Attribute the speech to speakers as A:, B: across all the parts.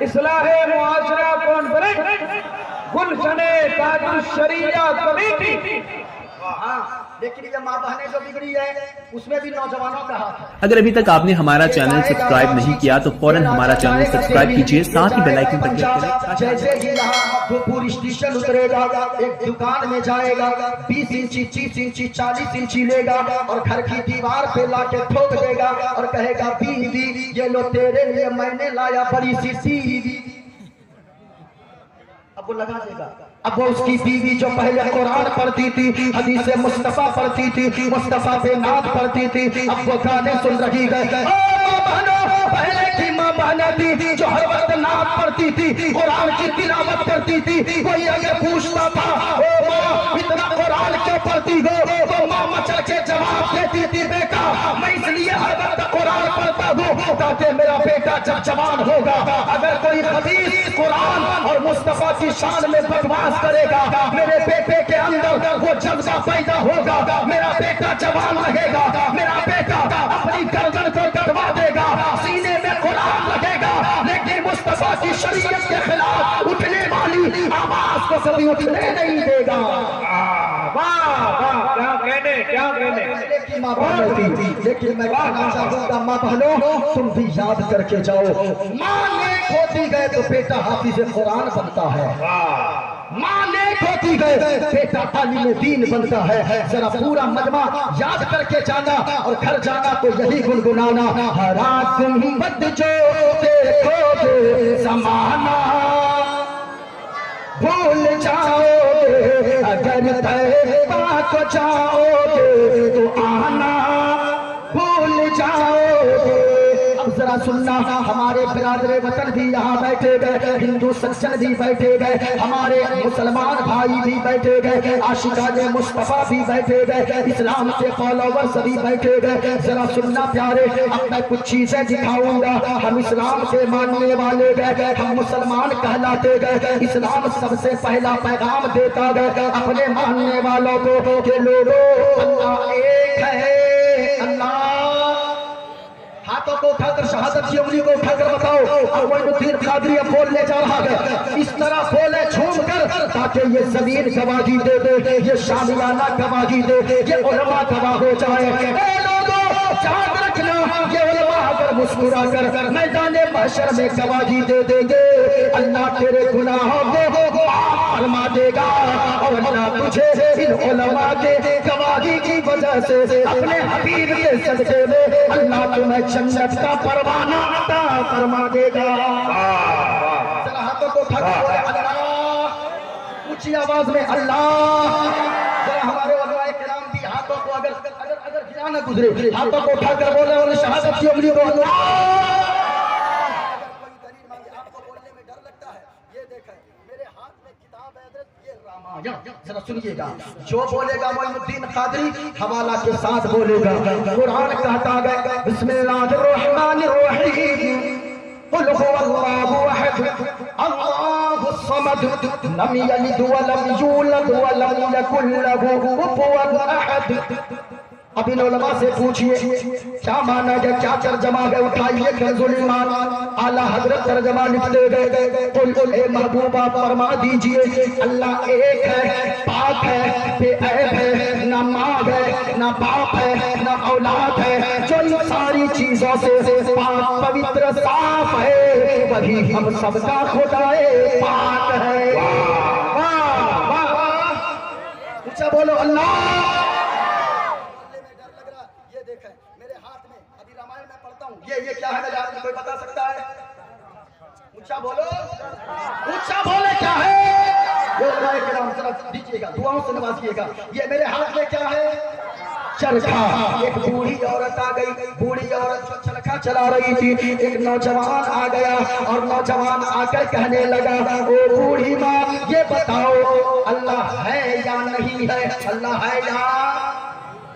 A: इस्लाहे मुआशरा conference गुलशने Tajul शरिया committee.
B: हाँ, लेकिन ये माँ बहनें जो बिगड़ी है उसमें भी नौजवानों का हाथ है।
C: अगर अभी तक आपने हमारा चैनल सब्सक्राइब नहीं किया तो फौरन हमारा चैनल सब्सक्राइब कीजिए, साथ ही बेल आइकन पर क्लिक करें।
B: जैसे ही यहाँ धूपुर स्टेशन उतरेगा, एक दुकान में जाएगा, 20 इंची 30 इंची 40 इंची लेगा और घर की दीवार पे लाके ठोक देगा और कहेगा बीवी ये लो तेरे लिए मैंने लाया बड़ी सी टीवी। अब वो लगा देगा। अब वो उसकी बीवी जो पहले कुरान पढ़ती थी, हदीस मुस्तफा पढ़ती थी, मुस्तफा पे नात पढ़ती थी, अब वो गाने सुन रही है। पहले की माँ बहनें थी जो हर वक्त नात पढ़ती थी, कुरान की तिलावत करती थी, कोई अगर पूछता था ओ माँ इतना कुरान क्यों पढ़ती हो, तो माँ मचल के जवाब देती थी बेटा मैं इसलिए हर वक्त कुरान पढ़ता हूँ ताकि मेरा बेटा जब जवान होगा अगर कोई हदीस कुरान और मुस्तफा की शान में बकवास करेगा मेरे बेटे के अंदर वो जज्बा पैदा होगा, मेरा बेटा जवान रहेगा, मेरा बेटा अपनी गर्दन को कटवा देगा, सीने में कुरान लगेगा, लेकिन मुस्तफा की शरीयत के खिलाफ उठने वाली आवाज को कभी उठने नहीं देगा।
A: क्या कहने
B: की माँ बहनों थी, लेकिन मैं कहना चाहूंगा माँ बहनों तुम भी याद करके जाओ, माँ नेक होती गए तो बेटा हाफिज कुरान बनता है, माँ नेक होती गए बेटा तालीम दीन बनता है। जरा पूरा मजमा याद करके जाना और घर जाना तो यही गुनगुनाना, हरा गुंबद जो देखोगे समाना भूल जाओगे, अगर तैबा को जाओगे तो आना भूल जाओगे। अब जरा सुनना, हमारे बिरादरे वतन भी यहाँ बैठे गए, हिंदू सज्जन भी बैठे गए, हमारे मुसलमान भाई भी बैठे गए, आशिकाने मुस्तफा भी बैठे गए, इस्लाम के फॉलोवर्स भी बैठे गए। जरा सुनना प्यारे, अब मैं कुछ चीजें दिखाऊंगा। हम इस्लाम के मानने वाले गए, हम मुसलमान कहलाते गए, इस्लाम सबसे पहला पैगाम देता गया अपने मानने वालों को कि लोगों अल्लाह एक है। अल्लाह हाथों को उठाकर शहादत की उंगली को उठाकर बताओ, और मोइनुद्दीन कादरी अब बोलने जा रहा है, इस तरह बोले झूम कर ताकि ये जमीन गवाही दे दे, ये शामियाना गवाही दे दे, ये उलमा गवाह हो जाए। लोगों याद रखना ये उलमा अगर मुस्कुरा कर मैदान महशर में गवाही दे देंगे अल्लाह तेरे गुनाहों को माफ फरमा देगा, और अल्लाह तुझे इन उलमा के गवाही की वजह से अपने हबीब के सदके में अल्लाह तुम्हें जन्नत का परवाना अता फरमा देगा। चला हाथों को उठा के अल्लाह, ऊंची आवाज में अल्लाह। जरा हमारे उलमाए किराम भी हाथों को अगर गिरा न गुजरे, हाथों को उठाकर बोले और शहादत की उंगली को अल्लाह। जरा सुनिएगा, जो बोलेगा मोइनुद्दीन कादरी हवाला के साथ बोलेगा। कुरान कहता है बिस्मिल्लाहिर्रहमानिर्रहीम कुल हुवल्लाहु अहद अल्लाहुस समद लम यलिद व लम यूलद व लम यकुल लहू कुफुवन अहद। अब इन उलमा से पूछिए क्या माना गया, क्या तर्जमा है, उठाइए कंजुल ईमान आला हजरत तर्जमा लिखते गए। कुल ए महबूबा फरमा दीजिए अल्लाह एक है, पाक है, बेऐब है, ना माँ है, ना बाप है, ना औलाद है, जो इन सारी चीजों से पाक पवित्र साफ है, वही हम सबका खुदाए पाक है। वाह वाह वाह, ऊंचा बोलो अल्लाह। ये क्या है मेरे हाथ में, कोई बता सकता है? ऊंचा बोलो, ऊंचा बोले क्या है? ये उलमाए किराम जरा दीजिएगा, दुआओं से नवाजिएगा। ये मेरे हाथ में क्या है? चरखा। एक बूढ़ी औरत आ गई, बूढ़ी औरत जो चरखा चला रही थी, एक नौजवान आ गया और नौजवान आकर कहने लगा ओ बूढ़ी माँ ये बताओ अल्लाह है या नहीं है? अल्लाह है या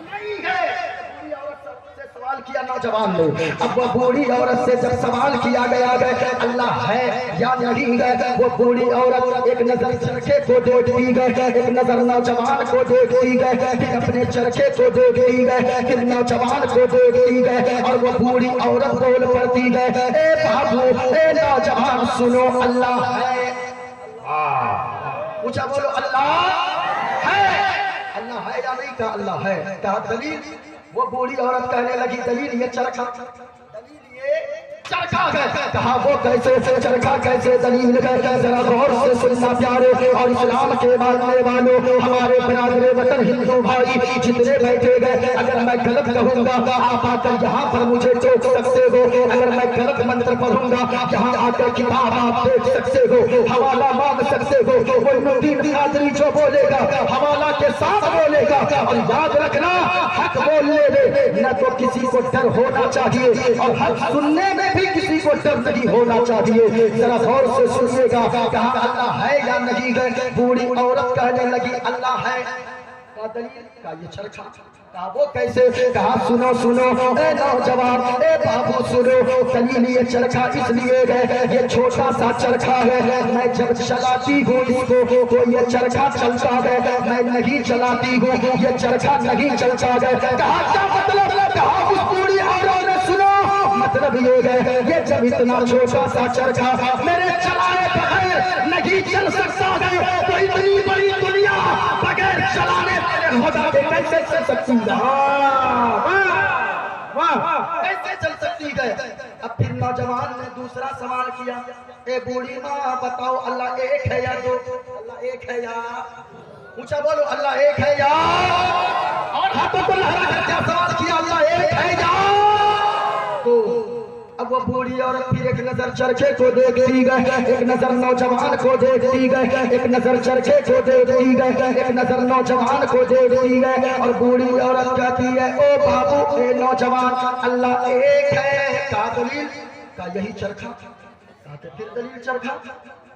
B: नहीं है? किया नौजवान ने। अब वो बूढ़ी औरत से जब सवाल किया गया अल्लाह है या नहीं है, वो बूढ़ी औरत एक नजर चरखे को देखती गई, एक नजर नौजवान को देखती गई, फिर अपने चरखे को देखती गई, फिर नौजवान को देखती गई, और वो बूढ़ी औरत बोल पड़ती गई ए बाबू ए नौजवान सुनो अल्लाह है, ऊंचा बोलो अल्लाह है। अल्लाह है या नहीं? कहा अल्लाह है। कहा दलील? वो बूढ़ी औरत कहने लगी दलील ये चरखा, दलील ये चरखा है। कहा वो कैसे चरखा कैसे दलील है? जरा गौर से सुनना प्यारे और इस्लाम के मानने वालों, हमारे बिरादरे वतन हिंदू भाई जितने बैठे गए, अगर मैं गलत कहूंगा आप आकर यहाँ पर मुझे टोक सकते हो। अगर मैं गलत मंत्र पढ़ूंगा यहाँ आकर किताब आप देख सकते हो, हवाला मांग सकते हो। मोइनुद्दीन कादरी जो बोलेगा हवाला के साथ बोलेगा। और याद रखना हक बोलने में न तो किसी को डर होना चाहिए और हक सुनने में भी किसी को डर नहीं होना चाहिए। जरा गौर से सुनिएगा। कहा अल्लाह है या नहीं है? बूढ़ी औरत कहने लगी अल्लाह है। का दलील? का ये चरखा। कहा वो कैसे? कहा सुनो सुनो ए नौजवान ए बाबू सुनो, दलील ये चरखा इसलिए है, ये छोटा सा चरखा है, मैं जब चलाती हूँ इसको तो ये चरखा चलता है, मैं नहीं चलाती हूँ ये चरखा नहीं चलता है। कहा क्या मतलब? कहा उस बूढ़ी औरत ने सुनो मतलब ये है, ये जब इतना छोटा सा चरखा मेरे चलाए बगैर नहीं चल सकता है तो इतनी बड़ी दुनिया बगैर चलाने कैसे चल सकती है? कैसे चल सकती है? अब फिर नौजवान ने दूसरा सवाल किया, ए बूढ़ी माँ बताओ अल्लाह एक है या दो? अल्लाह एक है या? ऊंचा बोलो अल्लाह एक है या? और हाथों को लहरा कर क्या सवाल किया? अल्लाह एक है या? तो अब वो बूढ़ी औरत फिर एक नजर चरखे को देखती गई, एक नजर नौजवान को देखती गई, एक नजर चरखे को देखती गई, एक नजर नौजवान को देखती गई। और बूढ़ी औरत कहती है ओ बाबू ए नौजवान अल्लाह एक है। का दलील? का यही चरखा। फिर दलील चरखा।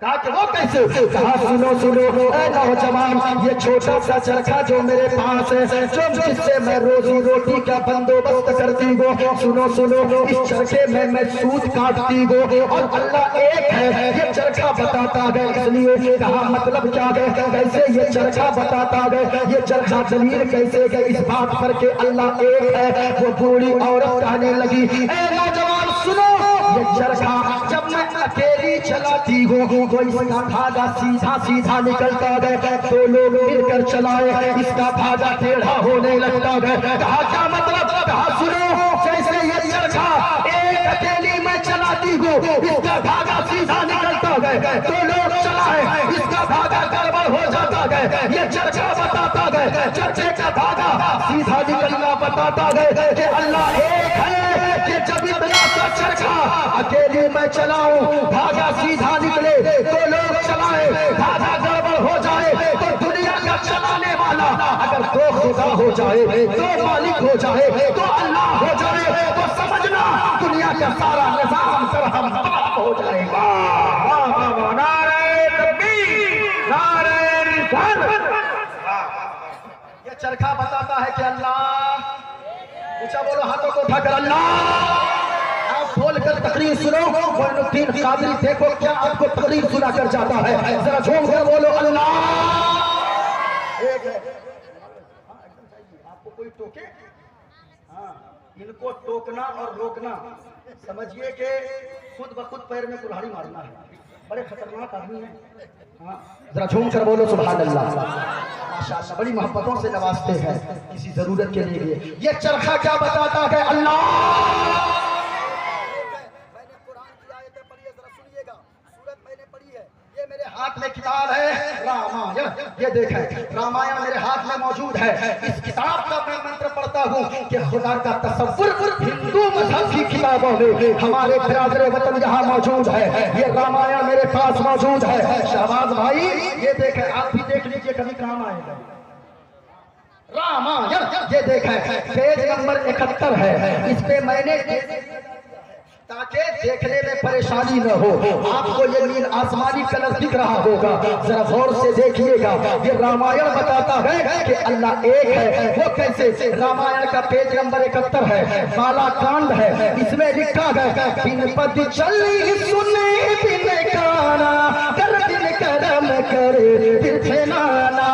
B: कहा कि वो कैसे? कहा सुनो सुनो ए नौजवान, ये छोटा सा चरखा जो मेरे पास है, जो जिससे मैं रोजी रोटी का बंदोबस्त करती हूँ, सुनो सुनो इस चरखे में मैं सूत काटती हूँ और अल्लाह एक है ये चरखा बताता है। इसलिए कहा मतलब क्या है? कैसे ये चरखा बताता है? ये चरखा दलील कैसे है इस बात पर के अल्लाह एक है? वो बूढ़ी औरत कहने लगी ए नौजवान सुनो, ये चरखा जब मैं अकेली चलाती हूँ तो इसका धागा सीधा सीधा निकलता है, तो लोग मिलकर चलाए इसका धागा टेढ़ा होने लगता है। कहा क्या मतलब? कहा सुनो जैसे ये चरखा एक अकेली मैं चलाती हूँ इसका धागा सीधा निकलता है, तो लोग चलाए इसका धागा गड़बड़ हो जाता है। ये चरखा बताता है, चरखे का धागा सीधा निकलना बताता है कि अल्लाह एक है। कि जब इतना सा चरखा अकेली मैं चलाऊं धागा सीधा निकले तो लोग चलाए, धागा गड़बड़ हो जाए तो दुनिया का चलाने वाला अगर दो खुदा हो जाए, दो मालिक हो जाए, तो अल्लाह हो जाए, तो समझना दुनिया का सारा निजाम सरहम हो जाएगा।
A: नारे तकबीर, नारे रिसालत।
B: ये चरखा बताता है कि अल्लाह, ऊंचा बोलो हाथों को उठाकर अल्लाह। आप बोलकर तकरीर सुनो, मोइनुद्दीन कादरी देखो क्या आपको तकरीर सुना कर जाता है। जरा झूम कर बोलो अल्लाह एक है। आपको कोई टोके? हाँ, इनको टोकना और रोकना समझिए कि खुद ब खुद पैर में कुल्हाड़ी मारना है। बड़े खतरनाक आदमी है। हाँ, जरा झूम कर बोलो सुभान अल्लाह। माशाअल्लाह बड़ी मोहब्बतों से नवाजते हैं किसी जरूरत के लिए। ये चरखा क्या बताता है? अल्लाह। मैंने कुरान की आयतें पढ़ी है, जरा सुनिएगा। सूरत मैंने पढ़ी है, ये मेरे हाथ में किताब है रामायण। ये देखें रामायण मेरे हाथ में मौजूद है। इस किताब का मैं मंत्र पढ़ता हूँ कि खुदा का तसव्वुर हिंदू मजहब की किताबों में हमारे बिरादरे वतन यहाँ मौजूद है। ये रामायण मेरे पास मौजूद है। शहबाज भाई ये देखें, आप भी देख लीजिए कभी काम आएगा रामायण। ये देखें पेज नंबर 71 है। इस पे मैंने ताकि देखने में परेशानी न हो, आपको ये नील आसमानी कलर दिख रहा होगा, जरा गौर से देखिएगा। ये रामायण बताता है कि अल्लाह एक है। वो कैसे? रामायण का पेज नंबर 71 है, बाला कांड है। इसमें लिखा है बिन पद चली सुने बिन काना कर बिन करम करे बिन नाना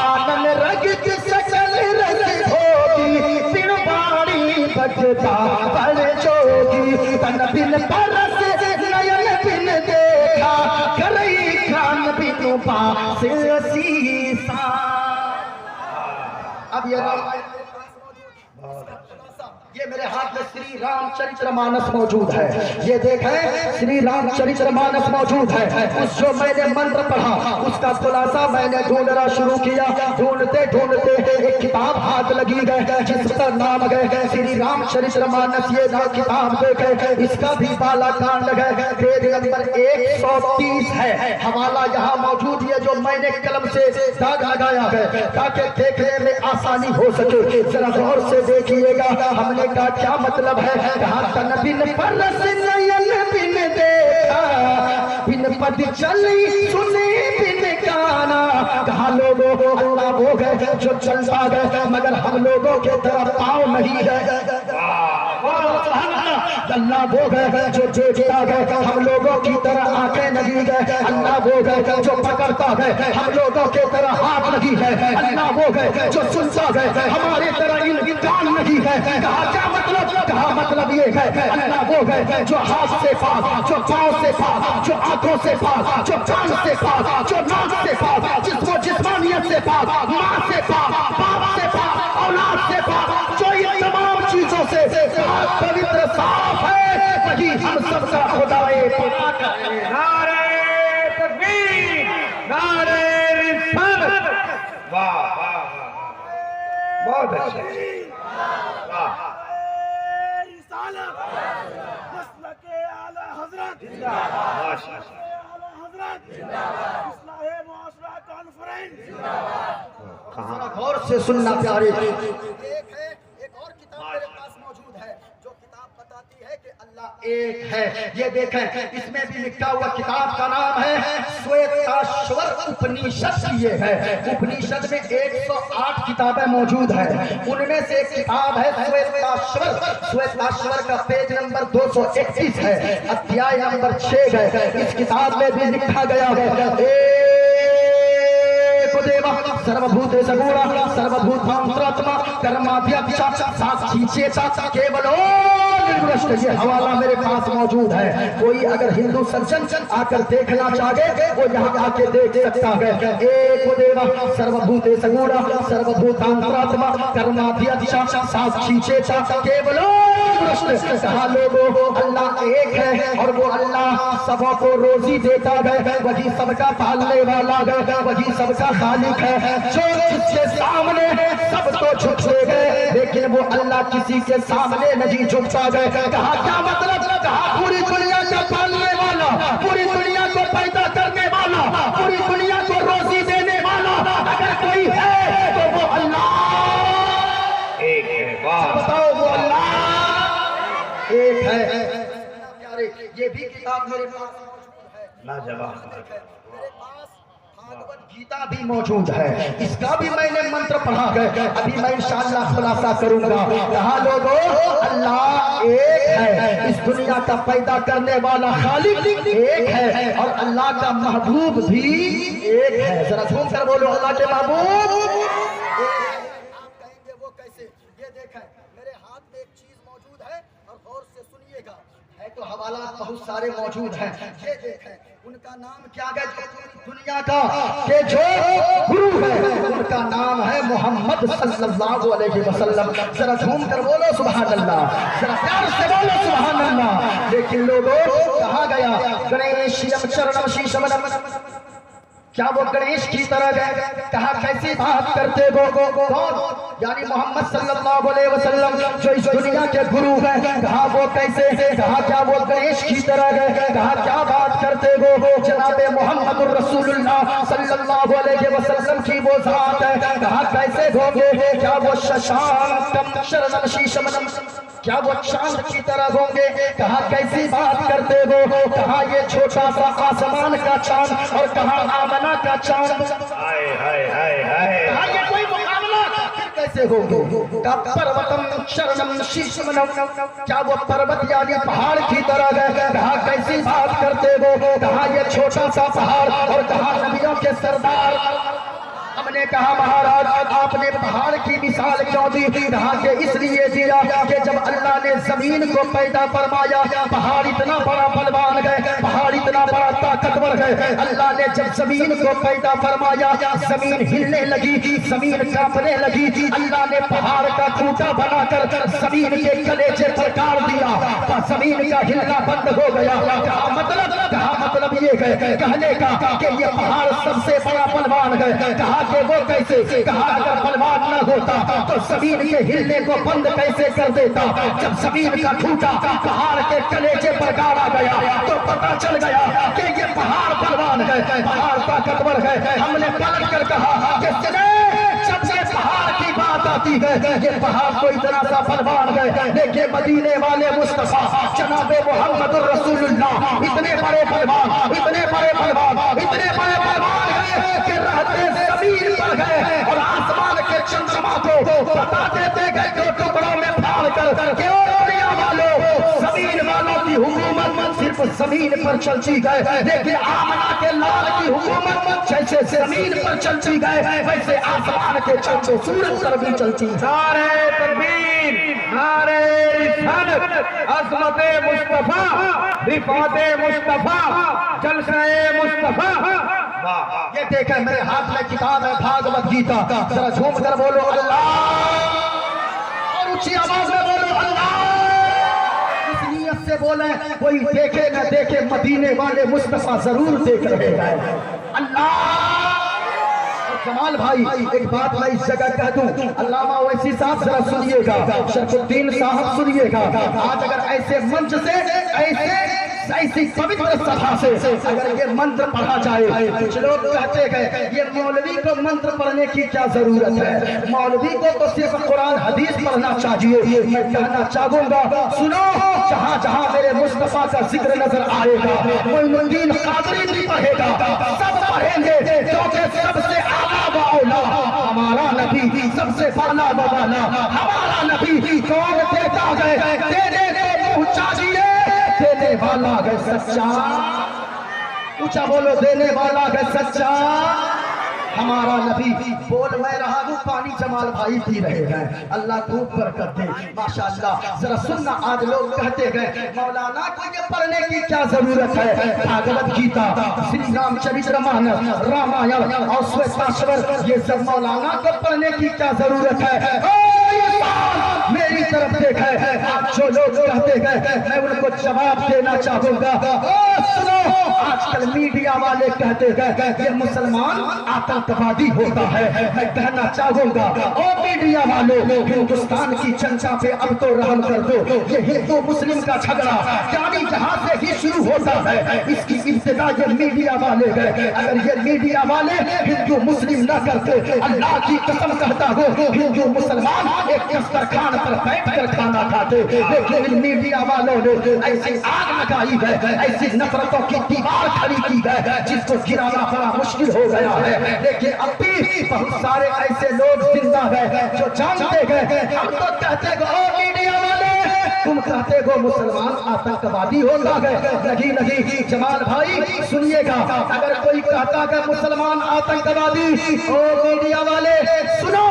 B: आनन रग सकल रस होगी बिन बाणी बजता पर जोगी तन बिन परस नयन बिन ये ये मेरे हाथ में श्री रामचरितमानस मौजूद है। ये देखें श्री रामचरितमानस मौजूद है। उस जो मैंने मंत्र पढ़ा उसका खुलासा मैंने ढूंढना शुरू किया। ढूंढते ढूंढते एक किताब हाथ लगी गए जिसका नाम गए श्री रामचरितमानस। ये ना किताब देखे इसका भी बाला कांड है, पेज नंबर 130 है। हवाला यहाँ मौजूद है जो मैंने कलम से दाग लगाया है ताकि देखने में आसानी हो सके। जरा गौर से देखिएगा हमने का क्या मतलब है। कहा तन बिन परस नयन बिन देखा, बिन पद चली सुने बिन गाना। कहा लोगों अल्लाह वो गए जो चलता गए मगर हम लोगों के तरफ पाँव नहीं गए। अल्लाह वो गए जो देखता गए हम लोगों की तरह आंखें नहीं गए। अल्लाह वो गए जो पकड़ता गए हम लोगों के तरह हाथ नहीं है। अल्लाह वो गए जो सुनता गए हमारे तरह इन कान नहीं है। कहा क्या मतलब? कहा मतलब ये है अल्लाह वो गए जो हाथ से पास, जो पाँव से पास, जो आंखों से पास, जो कान से पास, जो नाक से पास, जिसको जिस्मानियत से पास, माँ से पास, बाप से पास, औलाद से पास, जो इन तमाम चीजों से पवित्र साफ है वही हम सबका खुदाए पाक है।
A: नारे तकबीर, नारे रिसालत। वाह वाह वाह, बहुत अच्छा। वाह
D: मसलके आला हजरत
A: माशाअल्लाह।
D: आला हजरत इस्लाहे मुआशरा कॉन्फ्रेंस।
B: जरा गौर से सुनना प्यारे। एक और किताब मेरे पास मौजूद है जो किताब बताती है कि अल्लाह एक है। ये देखें इसमें भी लिखा हुआ किताब का नाम है श्वेताश्वर उपनिषद। ये है उपनिषद में 108 किताबें मौजूद है। उनमें से एक किताब है श्वेताश्वर। श्वेताश्वर का पेज नंबर 231 है, अध्याय नंबर 6 है। इस किताब में भी लिखा गया है सर्वभूते सगुणा सर्वभूतांतरात्मा कर्माध्यक्ष साक्षी चेता केवलो निर्दृष्ट। ये हवाला मेरे पास मौजूद है। कोई अगर हिंदू सज्जन आकर देखना चाहे वो यहाँ आके देख सकता है। एक देवा सर्वभूते सगुणा सर्वभूतांतरात्मा कर्माध्यक्ष साक्षी चेता केवलो निर्दृष्ट। कहा लोगों अल्लाह एक है और वो अल्लाह सबको रोजी देता है, वही सबका पालने वाला है, वही सबका खालिक है। जो जिसके सामने सब तो झुकते गए लेकिन वो अल्लाह किसी के सामने नहीं झुकता गए। कहा क्या मतलब? कहा पूरी दुनिया का पालने वाला, पूरी दुनिया को पैदा करने वाला, पूरी दुनिया को रोजी देने वाला अगर कोई है तो वो अल्लाह
A: एक है। वाह,
B: बताओ वो अल्लाह एक है। प्यारे ये भी किताब मेरे पास मौजूद है।
A: लाजवाब।
B: मेरे पास भागवत गीता भी मौजूद है। इसका भी मैंने मंत्र पढ़ा है। अभी मैं इंशाअल्लाह खुलासा करूंगा। कहा लोगों अल्लाह एक है, इस दुनिया का पैदा करने वाला खालिक एक है और अल्लाह का महबूब भी एक है। जरा झूम कर बोलो अल्लाह के महबूब। आप कहेंगे वो कैसे? ये देखें मेरे हाथ में एक चीज मौजूद है और गौर से सुनिएगा। है तो हवाला बहुत सारे मौजूद हैं। ये देखें उनका नाम क्या है जो पूरी दुनिया का के जो गुरु है उनका नाम है मोहम्मद सल्लल्लाहु अलैहि वसल्लम। जरा झूम कर बोलो सुभान अल्लाह, जरा प्यार से बोलो सुभान अल्लाह। लेकिन लोगों कहा गया गणेशम चरणम शीशमनम, क्या वो गणेश की तरह गए? कहा कैसी बात करते हो? कौन? यानी मोहम्मद सल्लल्लाहु अलैहि वसल्लम जो इस दुनिया के गुरु हैं। कहा वो कैसे? कहा क्या वो गणेश की तरह गए? कहा क्या बात करते हो? जनाबे मोहम्मद रसूलुल्लाह सल्लल्लाहु अलैहि वसल्लम की वो जात है। कहा कैसे होंगे? क्या वो शशांकम शरणम शीशमनम, क्या वो चांद की तरह होंगे? कहा कैसी बात करते हो? कहा ये छोटा सा आसमान का चांद और कहा आमना का चांद।
A: हाय हाय हाय हाय।
B: कहा ये कोई मुकाबला फिर कैसे होंगे? का पर्वतम शरणम शीशमनम, क्या वो पर्वत यानी पहाड़ की तरह है? कहा कैसी बात करते हो? कहा ये छोटा सा पहाड़ और कहा नबियों के सरदार हमने कहा महाराज आपने पहाड़ की मिसाल क्यों दी? कहा कि इसलिए दिया कि जब अल्लाह ने जमीन को पैदा फरमाया पहाड़ इतना बड़ा बलवान गए, पहाड़ इतना बड़ा ताकतवर गए। अल्लाह ने जब जमीन को पैदा फरमाया जमीन हिलने लगी, जमीन कांपने लगी। अल्लाह ने पहाड़ का खूंटा बनाकर जमीन के कलेजे पर काट दिया, जमीन का हिलना बंद हो गया। कहा मतलब ये है कहने का कि ये पहाड़ सबसे बड़ा बलवान है। कहा कि वो कैसे? कहा अगर बलवान न होता तो जमीन के हिलने को बंद कैसे कर देता? जब जमीन का खूंटा पहाड़ के कलेजे पर गाड़ा गया तो पता चल गया कि ये पहाड़ बलवान है, पहाड़ ताकतवर है। हमने पलट कर कहा कि जब से पहाड़ की बात आती है ये पहाड़ तो इतना सा बलवान है, देखिए मदीने वाले मुस्तफा जनाबे मोहम्मद रसूलुल्लाह इतने बड़े बलवान, इतने बड़े बलवान, इतने बड़े बलवान है कि रहते जमीन पर गए और आसमान के चंद्रमा को बता देते गए कि टुकड़ों में फाड़ कर क्यों दुनिया वालों जमीन वालों की हुकूमत सिर्फ जमीन पर चलती गए। देखिए आमना के लाल की हुकूमत जैसे जमीन पर चलती गए वैसे आसमान के चंद्र सूरज पर भी चलती।
A: नारे तकबीर, नारे रिसालत, अज़मते मुस्तफा, रिफाते मुस्तफा, जलसाए मुस्तफा।
B: ये देखें मेरे हाथ में किताब है भागवत गीता, जरा झूम कर बोलो अल्लाह और ऊंची आवाज में बोलो अल्लाह। इस नियत से बोले कोई देखे न देखे मदीने वाले मुस्तफा जरूर देख रहे हैं। अल्लाह जमाल भाई एक बात मैं इस जगह कह दूं, अल्लामा ओवैसी साहब जरा सुनिएगा, शरफुद्दीन साहब सुनिएगा। आज अगर ऐसे मंच से ऐसी पवित्र सभा से अगर ये मंत्र पढ़ा जाए, कुछ लोग कहते हैं ये मौलवी को मंत्र पढ़ने की क्या जरूरत है, मौलवी को तो सिर्फ कुरान हदीस पढ़ना चाहिए। मैं कहना चाहूंगा सुनो, जहाँ जहाँ मेरे मुस्तफा का जिक्र नजर आएगा मोइनुद्दीन कादरी भी पढ़ेगा, सब पढ़ेंगे क्योंकि सबसे आला व औला हमारा नबी, सबसे बाला व बाला हमारा नबी। कौन देता है देने को मुँह चाहिए, देने वाला है सच्चा। ऊंचा बोलो देने वाला है सच्चा हमारा नबी। बोल मैं रहा हूँ पानी जमाल भाई पी रहे हैं, अल्लाह खूब बरकत दे माशाअल्लाह। जरा सुनना, आज लोग कहते हैं मौलाना को ये पढ़ने की क्या जरूरत है, भागवत गीता, श्री रामचरित्र मानस, रामायण और श्वेताश्वर ये सब मौलाना को पढ़ने की क्या जरूरत है? मेरी तरफ देखे आज जो लोग कहते हैं मैं उनको जवाब देना चाहूंगा। सुनो, आजकल मीडिया वाले कहते हैं ये मुसलमान आतंकवादी होता है। मैं कहना चाहूंगा ओ मीडिया वालों, हिंदुस्तान की जनता पे अब तो रहम कर दो। ये हिंदू मुस्लिम का झगड़ा जानी जहां से ही शुरू होता है, इसकी इब्तिदा ये मीडिया वाले गए। अगर ये मीडिया वाले हिंदू मुस्लिम न करते, अल्लाह की कसम कहता हो हिंदू मुसलमान एक दस्तरखान पर बैठ कर खाना खाते। लेकिन इन मीडिया वालों ने ऐसी आग लगाई है, ऐसी नफरतों की दीवार खड़ी की है जिसको गिराना बड़ा मुश्किल हो गया है। लेकिन अब भी बहुत सारे ऐसे लोग जिंदा है जो जानते हैं। हम तो कहते हो मीडिया वाले, तुम कहते हो मुसलमान आतंकवादी होता है। नहीं जमाल भाई सुनिएगा, अगर कोई कहता है मुसलमान आतंकवादी, ओ मीडिया वाले सुनो,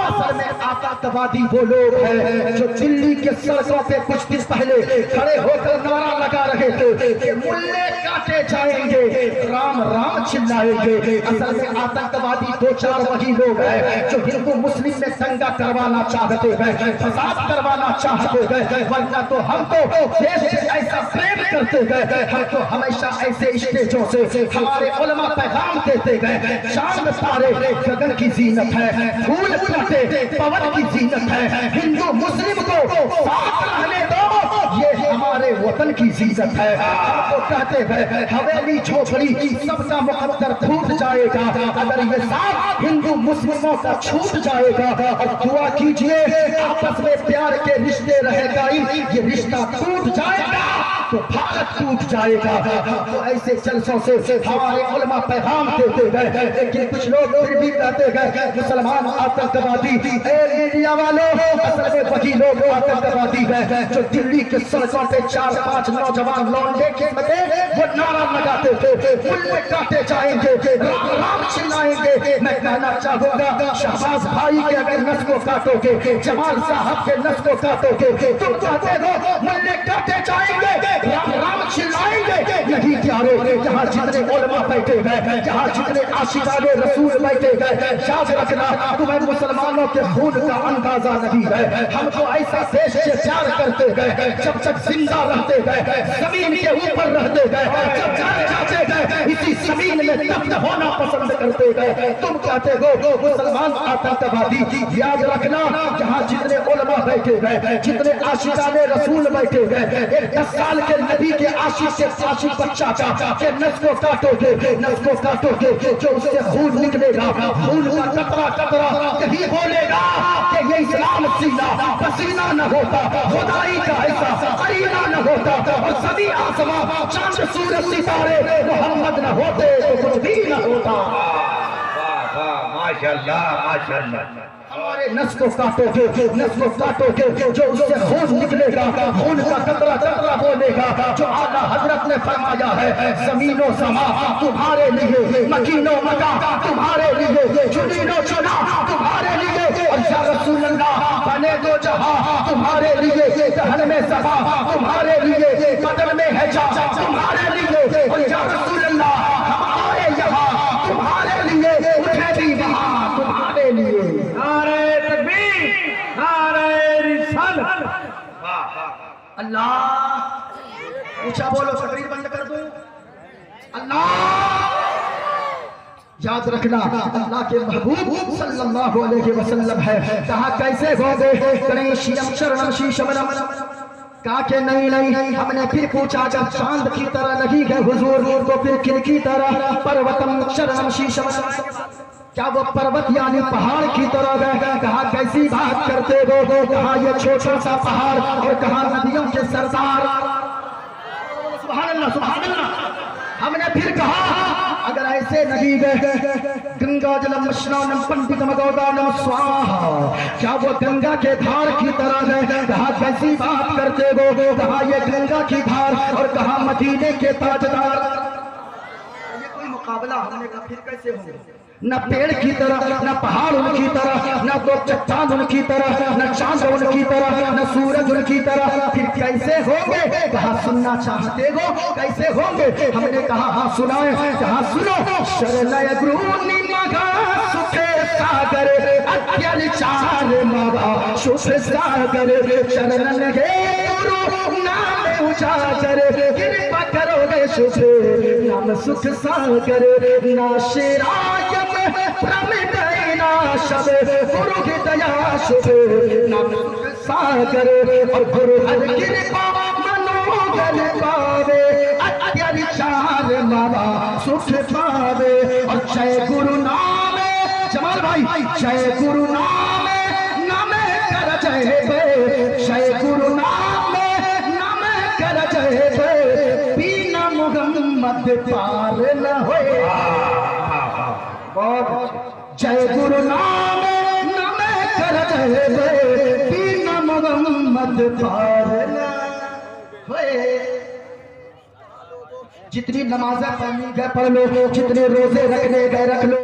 B: असल में आतंकवादी वो लोग हैं जो दिल्ली के सड़कों पे कुछ दिन पहले खड़े होकर नारा लगा रहे थे कि मुल्ले काटे जाएंगे, राम राम चिल्लाएंगे। असल में आतंकवादी दो चार वही लोग हैं जो हिंदू मुस्लिम में दंगा करवाना चाहते हैं, फसाद करवाना चाहते हैं। वरना तो हम तो देश से ऐसा प्रेम करते गए, हम तो हमेशा ऐसे स्टेजों से हमारे उलमा पैगाम देते गए, चांद तारे गगन की जीनत है, फूल काटे पवन की जीनत है, हिंदू मुस्लिम को साथ रहने दो, ये हमारे वतन की जीनत है। तो कहते हैं हवेली झोपड़ी सबका मुकद्दर फूट जाएगा अगर ये साथ हिंदू मुस्लिमों का छूट जाएगा। और दुआ कीजिए आपस में प्यार के रिश्ते रहेगा, ये रिश्ता टूट जाएगा तो भारत टूट जाएगा। तो ऐसे जलसों से हमारे उलमा पैगाम देते गए, लेकिन कुछ लोग फिर भी कहते गए मुसलमान आतंकवादी। मीडिया वालों, असल में वही लोग आतंकवादी हैं जो दिल्ली के सड़कों पे 4-5 नौजवान लौंडे किस्मते वो नारा लगाते थे, मुल्ले काटे जाएंगे, राम राम चिल्लाएंगे। मैं कहना चाहूंगा शहबाज भाई के अगर नस को काटोगे, जमाल साहब के नस को काटोगे, तुम कहते हो मुल्ले काटे जाएंगे, राम राम चिल्लाएंगे। नहीं प्यारे, जहाँ जितने उलमा बैठे गए, जहाँ जितने आशिकाने रसूल बैठे गए, याद रखना तुम्हें मुसलमानों के खून का अंदाजा नहीं है। हमको ऐसा देश से प्यार करते गए, जब तक जिंदा रहते गए, जमीन के ऊपर रहते गए, जब जाते गए इसी जमीन में दफन होना पसंद करते गए। तुम कहते हो मुसलमान आतंकवादी। याद रखना जहाँ जितने उलमा बैठे गए, जितने आशिकाने रसूल बैठे गए, एक 10 साल के नबी के आशिक से आशिक बच्चा के नस को काटोगे, नस को काटोगे, जो उससे खून निकलेगा, खून का कतरा कतरा कहीं बोलेगा कि ये इस्लाम सीना पसीना न होता, खुदाई का ऐसा करीना न होता, और सभी आसमां चांद सूरज सितारे मोहम्मद न होते तो कुछ भी न होता।
A: माशाल्लाह माशाल्लाह।
B: हमारे नस को काटोगे, नस को काटोगे, जो उससे खून निकलेगा, खून का कतरा कतरा बोलेगा, जो आला हजरत ने फरमाया है जमीनो समा तुम्हारे लिए, मकीनो मका तुम्हारे लिए, चुनीनो चुना तुम्हारे लिए, और या रसूल अल्लाह बने दो जहां तुम्हारे लिए, दहन में सभा तुम्हारे लिए, कदम में है जा तुम्हारे लिए, और या रसूल अल्लाह हम आए यहाँ तुम्हारे लिए, उठे भी वहां तुम्हारे लिए।
A: नारे तकबीर, नारे रिसालत।
B: अल्लाह ऊंचा बोलो, तकरीर बंद कर दो। अल्लाह याद रखना अल्लाह के महबूब सल्लल्लाहु अलैहि वसल्लम है। कहा कैसे होगे गणेशियम शरणम शीशमनम, कहा के नहीं हमने फिर पूछा जब चांद की तरह लगी है हुजूर तो फिर किनकी तरह, पर्वतम शरणम शीशमनम, क्या वो पर्वत यानी पहाड़ की तरह गए? कहा कैसी बात करते हो? कहा ये छोटा सा पहाड़, और कहा नदियों के सरदार। सुभान अल्लाह सुभान अल्लाह। हमने फिर कहा अगर ऐसे नहीं गए गंगा जलम स्नानम पंडितम गौदानम स्वाहा, क्या वो गंगा के धार की तरह गए? कहा कैसी बात करते हो? कहा ये गंगा की धार, और कहा मदीने के ताजदार। ये कोई मुकाबला? हमने कहा फिर कैसे होंगे? न पेड़ की तरह, न पहाड़ उनकी तरह, न दो चट्टान उनकी तरह, न चांद उनकी तरह, न सूरज उनकी तरह, फिर कैसे होंगे? कहा सुनना चाहते हो कैसे होंगे? हमने कहा हाँ सुनाए। कहा सुनो, शरणय गुरुनि मगा सुखे सागर, अत्यल चार मगा सुख सागर, शरण लगे गुरु नाम उजागर, कृपा करो रे सुख नाम सुख सागर, नाशिराय शब गुरु की दया शुभ नाम सागर, और गुरु हर कृपा मनोबल पावे, अत्यल चार बाबा सुख पावे, और जय गुरु नाम जमाल भाई, जय गुरु नाम नाम कर जय, जय गुरु नाम नाम कर जय, बिना मुहम्मद पार न होए। जय गुरु नाम नाम कर जय, बिना मोहम्मद पार न होए। जितनी नमाज़ें पढ़नी गए पढ़ लो, जितने रोजे रखने गए रख लो।